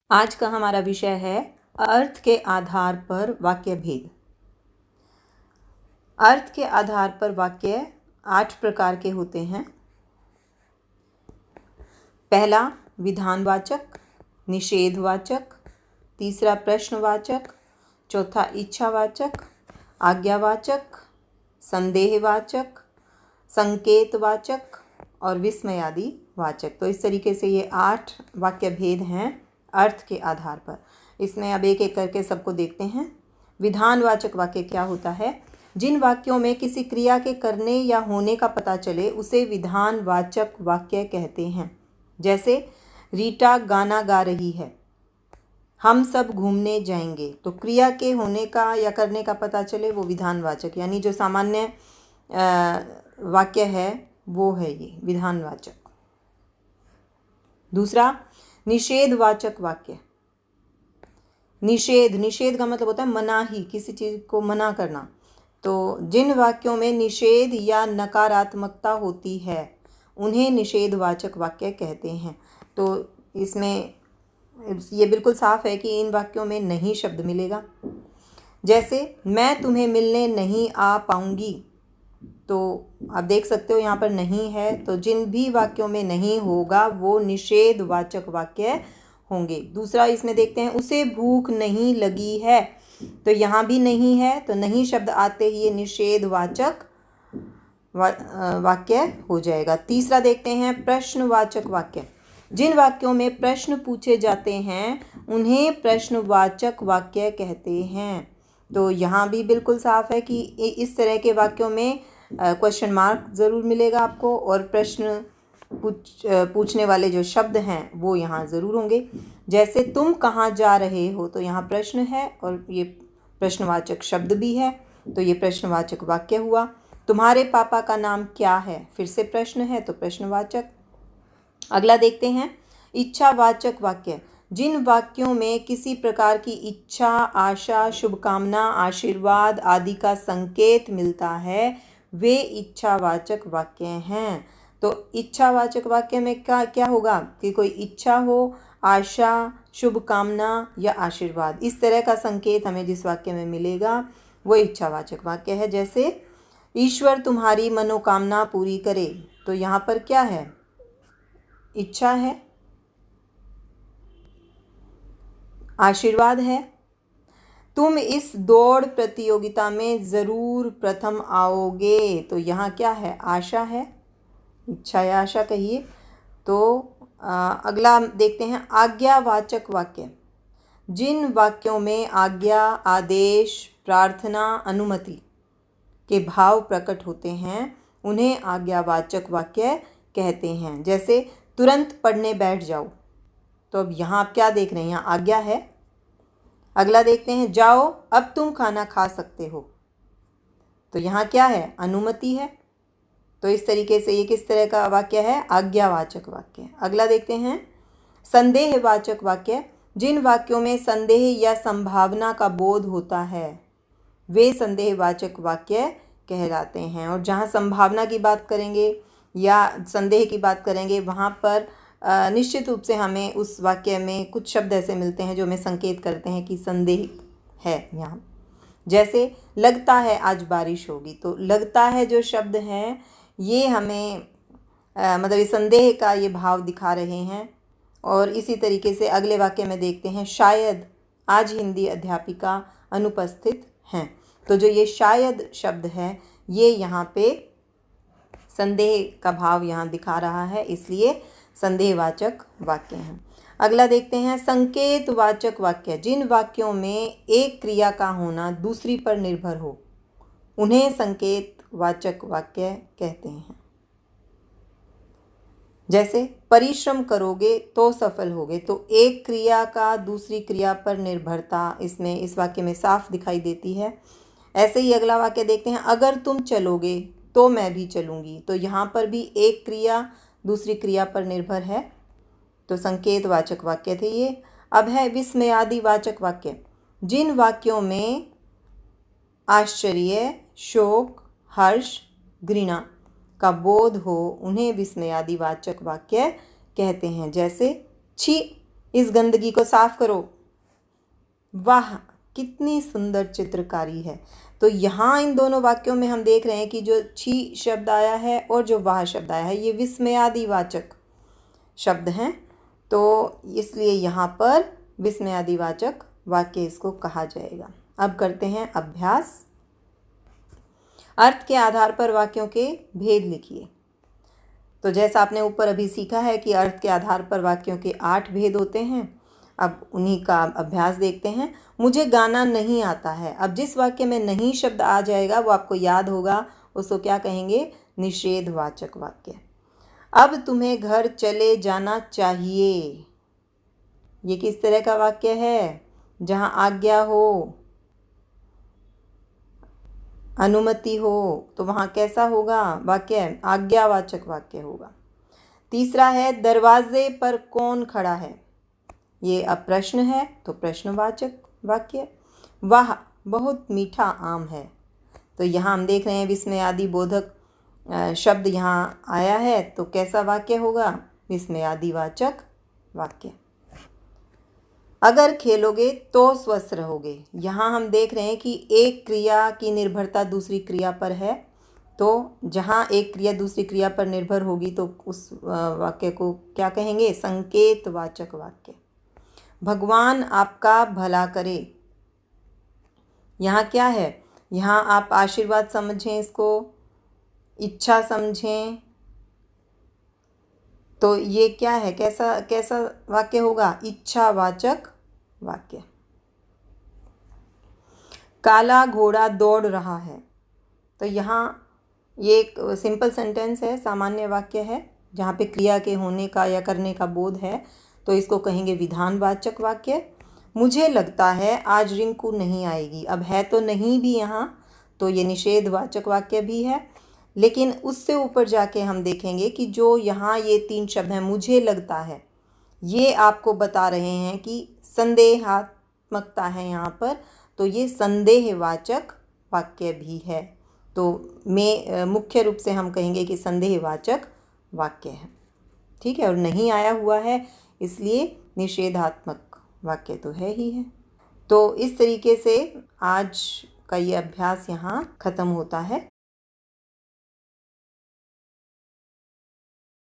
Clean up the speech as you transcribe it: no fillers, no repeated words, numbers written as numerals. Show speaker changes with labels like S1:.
S1: आज का हमारा विषय है अर्थ के आधार पर वाक्य भेद। अर्थ के आधार पर वाक्य 8 प्रकार के होते हैं। पहला विधानवाचक, निषेधवाचक, तीसरा प्रश्नवाचक, चौथा इच्छावाचक, आज्ञावाचक, संदेहवाचक, संकेतवाचक और विस्मयादि वाचक। तो इस तरीके से ये 8 वाक्य भेद हैं अर्थ के आधार पर। इसमें अब एक एक करके सबको देखते हैं। विधानवाचक वाक्य क्या होता है? जिन वाक्यों में किसी क्रिया के करने या होने का पता चले उसे विधानवाचक वाक्य कहते हैं। जैसे रीटा गाना गा रही है, हम सब घूमने जाएंगे। तो क्रिया के होने का या करने का पता चले वो विधानवाचक, यानी जो सामान्य वाक्य है वो है ये विधानवाचक। दूसरा निषेधवाचक वाक्य। निषेध का मतलब होता है मनाही, किसी चीज़ को मना करना। तो जिन वाक्यों में निषेध या नकारात्मकता होती है उन्हें निषेधवाचक वाक्य कहते हैं। तो इसमें ये बिल्कुल साफ है कि इन वाक्यों में नहीं शब्द मिलेगा। जैसे मैं तुम्हें मिलने नहीं आ पाऊंगी, तो आप देख सकते हो यहाँ पर नहीं है। तो जिन भी वाक्यों में नहीं होगा वो निषेधवाचक वाक्य होंगे। दूसरा इसमें देखते हैं उसे भूख नहीं लगी है, तो यहाँ भी नहीं है, तो नहीं शब्द आते ही ये निषेधवाचक वाक्य हो जाएगा। तीसरा देखते हैं प्रश्नवाचक वाक्य। जिन वाक्यों में प्रश्न पूछे जाते हैं उन्हें प्रश्नवाचक वाक्य कहते हैं। तो यहाँ भी बिल्कुल साफ है कि इस तरह के वाक्यों में क्वेश्चन मार्क ज़रूर मिलेगा आपको, और प्रश्न पूछने वाले जो शब्द हैं वो यहाँ ज़रूर होंगे। जैसे तुम कहाँ जा रहे हो, तो यहाँ प्रश्न है और ये प्रश्नवाचक शब्द भी है, तो ये प्रश्नवाचक वाक्य हुआ। तुम्हारे पापा का नाम क्या है, फिर से प्रश्न है तो प्रश्नवाचक। अगला देखते हैं इच्छावाचक वाक्य। जिन वाक्यों में किसी प्रकार की इच्छा, आशा, शुभकामना, आशीर्वाद आदि का संकेत मिलता है वे इच्छावाचक वाक्य हैं। तो इच्छावाचक वाक्य में क्या होगा कि कोई इच्छा हो, आशा, शुभकामना या आशीर्वाद, इस तरह का संकेत हमें जिस वाक्य में मिलेगा वो इच्छावाचक वाक्य है। जैसे ईश्वर तुम्हारी मनोकामना पूरी करे, तो यहाँ पर क्या है? इच्छा है, आशीर्वाद है। तुम इस दौड़ प्रतियोगिता में ज़रूर प्रथम आओगे, तो यहाँ क्या है? आशा है, इच्छा या आशा कहिए। तो अगला देखते हैं आज्ञावाचक वाक्य। जिन वाक्यों में आज्ञा, आदेश, प्रार्थना, अनुमति के भाव प्रकट होते हैं उन्हें आज्ञावाचक वाक्य कहते हैं। जैसे तुरंत पढ़ने बैठ जाओ, तो अब यहाँ आप क्या देख रहे हैं? यहाँ आज्ञा है। अगला देखते हैं जाओ अब तुम खाना खा सकते हो, तो यहाँ क्या है? अनुमति है। तो इस तरीके से ये किस तरह का वाक्य है? आज्ञावाचक वाक्य। अगला देखते हैं संदेहवाचक वाक्य। जिन वाक्यों में संदेह या संभावना का बोध होता है वे संदेहवाचक वाक्य कहलाते हैं। और जहाँ संभावना की बात करेंगे या संदेह की बात करेंगे वहाँ पर निश्चित रूप से हमें उस वाक्य में कुछ शब्द ऐसे मिलते हैं जो हमें संकेत करते हैं कि संदेह है यहाँ। जैसे लगता है आज बारिश होगी, तो लगता है जो शब्द है ये हमें मतलब इस संदेह का ये भाव दिखा रहे हैं। और इसी तरीके से अगले वाक्य में देखते हैं शायद आज हिंदी अध्यापिका अनुपस्थित हैं, तो जो ये शायद शब्द है ये यहाँ पे संदेह का भाव यहाँ दिखा रहा है, इसलिए संदेहवाचक वाक्य हैं। अगला देखते हैं संकेतवाचक वाक्य। जिन वाक्यों में एक क्रिया का होना दूसरी पर निर्भर हो उन्हें संकेतवाचक वाक्य कहते हैं। जैसे परिश्रम करोगे तो सफल होगे, तो एक क्रिया का दूसरी क्रिया पर निर्भरता इसमें इस वाक्य में साफ दिखाई देती है। ऐसे ही अगला वाक्य देखते हैं अगर तुम चलोगे तो मैं भी चलूँगी, तो यहाँ पर भी एक क्रिया दूसरी क्रिया पर निर्भर है, तो संकेतवाचक वाक्य थे ये। अब है विस्मयादिवाचक वाक्य। जिन वाक्यों में आश्चर्य, शोक, हर्ष, घृणा का बोध हो उन्हें विस्मयादिवाचक वाक्य कहते हैं। जैसे छी इस गंदगी को साफ करो। वाह, कितनी सुंदर चित्रकारी है। तो यहाँ इन दोनों वाक्यों में हम देख रहे हैं कि जो छी शब्द आया है और जो वाह शब्द आया है ये विस्मयादिवाचक शब्द हैं, तो इसलिए यहाँ पर विस्मयादिवाचक वाक्य इसको कहा जाएगा। अब करते हैं अभ्यास। अर्थ के आधार पर वाक्यों के भेद लिखिए। तो जैसा आपने ऊपर अभी सीखा है कि अर्थ के आधार पर वाक्यों के 8 भेद होते हैं, अब उन्हीं का अभ्यास देखते हैं। मुझे गाना नहीं आता है। अब जिस वाक्य में नहीं शब्द आ जाएगा वो आपको याद होगा, उसको क्या कहेंगे? निषेधवाचक वाक्य। अब तुम्हें घर चले जाना चाहिए, ये किस तरह का वाक्य है? जहाँ आज्ञा हो, अनुमति हो, तो वहाँ कैसा होगा वाक्य? आज्ञावाचक वाक्य होगा। तीसरा है दरवाजे पर कौन खड़ा है, ये अब प्रश्न है तो प्रश्नवाचक वाक्य। वाह, बहुत मीठा आम है, तो यहाँ हम देख रहे हैं विस्मयादि बोधक शब्द यहाँ आया है, तो कैसा वाक्य होगा? विस्मयादिवाचक वाक्य। अगर खेलोगे तो स्वस्थ रहोगे, यहाँ हम देख रहे हैं कि एक क्रिया की निर्भरता दूसरी क्रिया पर है, तो जहाँ एक क्रिया दूसरी क्रिया पर निर्भर होगी तो उस वाक्य को क्या कहेंगे? संकेतवाचक वाक्य। भगवान आपका भला करे, यहाँ क्या है? यहाँ आप आशीर्वाद समझें, इसको इच्छा समझें, तो ये क्या है? कैसा कैसा वाक्य होगा? इच्छावाचक वाक्य। काला घोड़ा दौड़ रहा है, तो यहाँ ये एक सिंपल सेंटेंस है, सामान्य वाक्य है, जहाँ पे क्रिया के होने का या करने का बोध है, तो इसको कहेंगे विधानवाचक वाक्य। मुझे लगता है आज रिंकू नहीं आएगी, अब है तो नहीं भी यहाँ, तो ये निषेधवाचक वाक्य भी है। लेकिन उससे ऊपर जाके हम देखेंगे कि जो यहाँ ये 3 शब्द हैं, मुझे लगता है, ये आपको बता रहे हैं कि संदेहात्मकता है यहाँ पर, तो ये संदेहवाचक वाक्य भी है। तो मुख्य रूप से हम कहेंगे कि संदेहवाचक वाक्य है, ठीक है। और नहीं आया हुआ है इसलिए निषेधात्मक वाक्य तो है ही है। तो इस तरीके से आज का ये अभ्यास यहाँ ख़त्म होता है।